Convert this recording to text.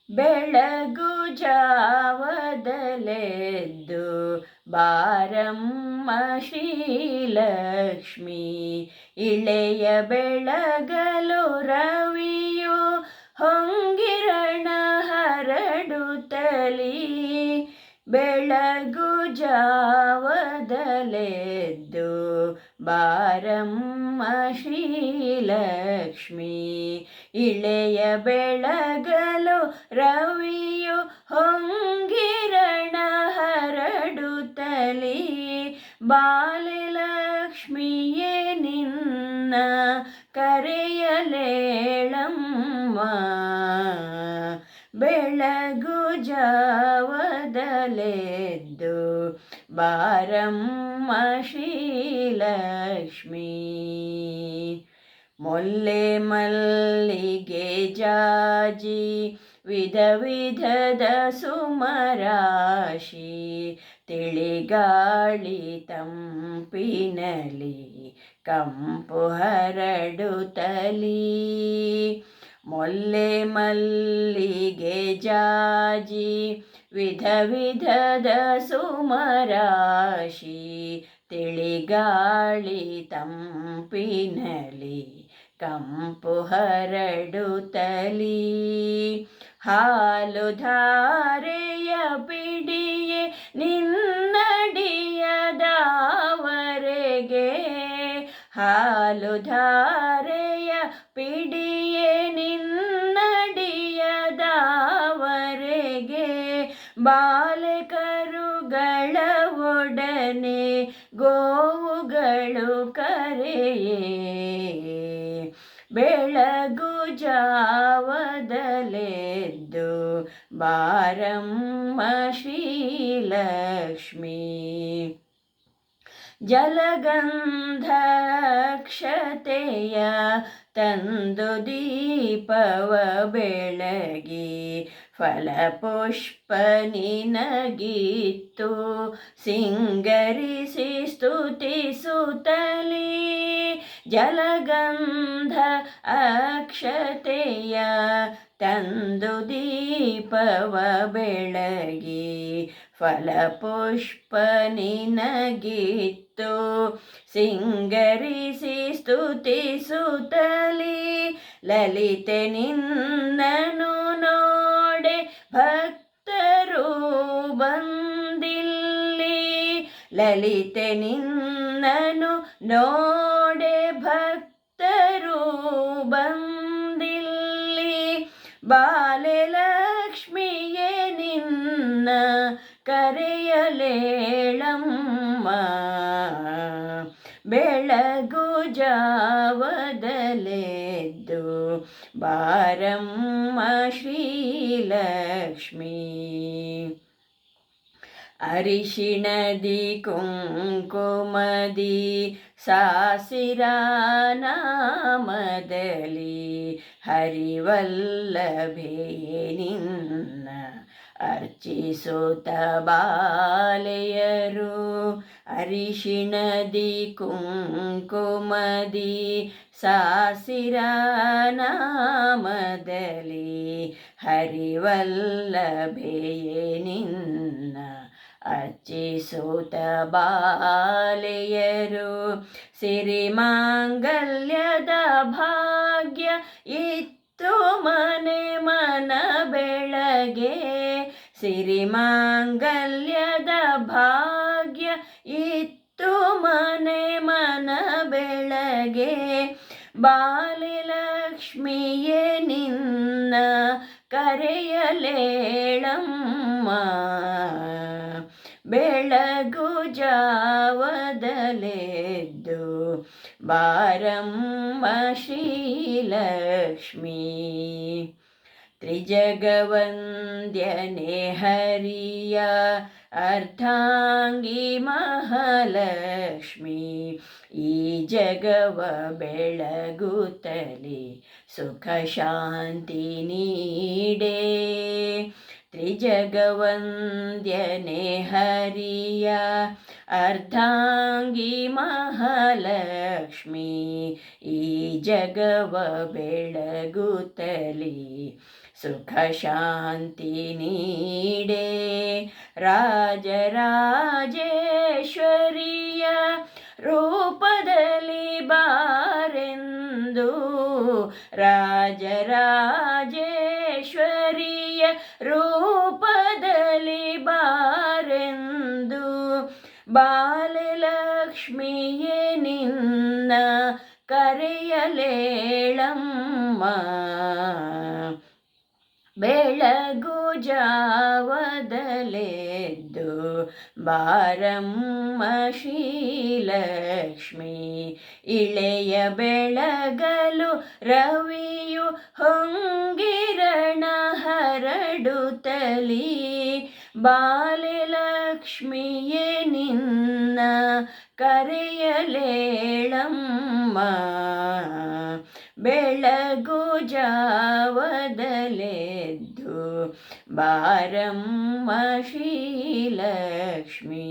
ಬೆಳಗು ಜಾವದಲೆದ್ದು ಬಾರಮ್ಮ ಶ್ರೀಲಕ್ಷ್ಮಿ, ಇಳೆಯ ಬೆಳಗಲು ರವಿಯು ಹೊಂಗಿರಣ ಹರಡುತ್ತಲೀ. ಬೆಳಗು ಜಾವದಲೆದ್ದು ಬಾರಮ್ಮ ಶ್ರೀಲಕ್ಷ್ಮಿ, ಇಳೆಯ ಬೆಳಗಲು ರವಿಯು ಹೊಂಗಿರಣ ಹರಡುತ್ತಲೀ. ಬಾಲ್ಯಲಕ್ಷ್ಮಿಯೇ ನಿನ್ನ ಕರೆಯಲೇಳಮ್ಮ, ಬೆಳಗು ಜಾವದಲೆದ್ದು ಬಾರಮ್ಮ ಶ್ರೀಲಕ್ಷ್ಮಿ. ಮೊಲ್ಲೆ ಮಲ್ಲಿಗೆ ಜಾಜಿ ವಿಧ ವಿಧದ ಸುಮರಾಶಿ, ತಿಳಿಗಾಳಿ ತಂಪಿನಲಿ ಕಂಪು ಹರಡುತ್ತಲೀ. ಮೊಲ್ಲೆ ಮಲ್ಲಿಗೆ ಜಾಜಿ ವಿಧ ವಿಧದ ಸುಮರಾಶಿ, ತಿಳಿಗಾಳಿ ತಂಪಿನಲಿ ಕಂಪು ಹರಡುತ್ತಲೀ. ಹಾಲು ಧಾರೆಯ ಪಿಡಿಯೇ ನಿನ್ನಡಿಯದವರೆಗೆ, ಹಾಲು ಧಾರೆಯ ಪಿಡಿಯೇ ನಿನ್ನಡಿಯದವರೆಗೆ, ಬಾಲಕರುಗಳ ಒಡನೆ ಗೋವುಗಳು ಕರೆಯೇ. ಬೆಳಗು ಜಾವದಲೆದ್ದು ಬಾರಮ್ಮ ಶ್ರೀಲಕ್ಷ್ಮಿ, ಜಲಗಂಧ ಅಕ್ಷತೆಯ ತಂದು ದೀಪವ ಬೆಳಗಿ, ಫಲಪುಷ್ಪ ನಿನಗಿತ್ತು ಸಿಂಗರಿಸಿ ಸ್ತುತಿಸುತ್ತಲೀ. ಜಲಗಂಧ ಅಕ್ಷತೆಯ ತಂದು ದೀಪವ ಬೆಳಗಿ, ಫಲಪುಷ್ಪ ನಿನಗಿತ್ತು ಸಿಂಗರಿಸಿ ಸ್ತುತಿಸುತ್ತಲೀ. ಲಲಿತೆ ನಿನ್ನನು ನೋಡೆ ಭಕ್ತರು ಬಂದಿಲ್ಲಿ, ಲಲಿತೆ ನಿನ್ನನು ನೋಡೆ ಭಕ್ತರು ಬಂದಿಲ್ಲಿ. ಬಾಲ್ಯಲಕ್ಷ್ಮಿಯೇ ನಿನ್ನ ಕರೆಯಲೇಳಮ್ಮ, ಬೆಳಗು ಜಾವದಲೆದ್ದು ಬಾರಮ್ಮ ಶ್ರೀಲಕ್ಷ್ಮಿ. ಅರಿಶಿಣದಿ ಕುಂಕುಮದಿ ಸಾಸಿರ ನಾಮದಲ್ಲಿ, ಹರಿವಲ್ಲಭೆಯೇ ನಿನ್ನ ಅರ್ಚಿಸುತ್ತ ಬಾಲೆಯರು. ಅರಿಶಿಣದಿ ಕುಂಕುಮದಿ ಸಾಸಿರ ನಾಮದಲ್ಲಿ, ಹರಿವಲ್ಲಭೆಯೇ ನಿನ್ನ ಅರ್ಚಿಸುತ್ತ ಬಾಲೆಯರು. ಸಿರಿಮಾಂಗಲ್ಯದ ಭಾಗ್ಯ ಇತ್ತು ಮನೆ ಮನ ಬೆಳಗೆ, ಸಿರಿಮಾಂಗಲ್ಯದ ಭಾಗ್ಯ ಇತ್ತು ಮನೆ ಮನ ಬೆಳಗೆ. ಬಾಲ್ಯಲಕ್ಷ್ಮಿಯೇ ನಿನ್ನ ಕರೆಯಲೇಳಮ್ಮ, ಬೆಳಗು ಜಾವದಲೆದ್ದು ಬಾರಮ್ಮ ಶ್ರೀಲಕ್ಷ್ಮಿ. ತ್ರಿಜಗವಂದ್ಯನೆ ಹರಿಯ ಅರ್ಧಾಂಗಿ ಮಹಾಲಕ್ಷ್ಮಿ, ಈ ಜಗವ ಬೆಳಗುತ್ತಲೇ ಸುಖ ಶಾಂತಿ ನೀಡೆ. ತ್ರಿಜಗವಂದ್ಯನೆ ಹರಿಯ ಅರ್ಧಾಂಗಿ ಮಹಾಲಕ್ಷ್ಮಿ, ಈ ಜಗವ ಬೆಳಗುತ್ತಲೇ ಸುಖ ಶಾಂತಿ ನೀಡೆ. ರಾಜರಾಜೇಶ್ವರಿಯ ರೂಪದಲ್ಲಿ ಬಾರೆಂದು, ರಾಜರಾಜೇಶ್ವರಿಯ ರೂಪದಲ್ಲಿ ಬಾರೆಂದು, ಬಾಲಲಕ್ಷ್ಮಿಯೇ ನಿನ್ನ ಕರೆಯಲೇಳಮ್ಮ. ಬೆಳಗು ಜಾವದಲೆದ್ದು ಬಾರಮ್ಮ ಶ್ರೀಲಕ್ಷ್ಮಿ. ಇಳೆಯ ಬೆಳಗಲು ರವಿಯು ಹೊಂಗಿರಣ ಹರಡುತ್ತಲೀ, ಬಾಲಲಕ್ಷ್ಮಿಯೇ ನಿನ್ನ ಕರೆಯಲೇಳಮ್ಮ. ಬೆಳಗು ಜಾವದಲೆದ್ದು ಬಾರಮ್ಮ ಶ್ರೀಲಕ್ಷ್ಮಿ.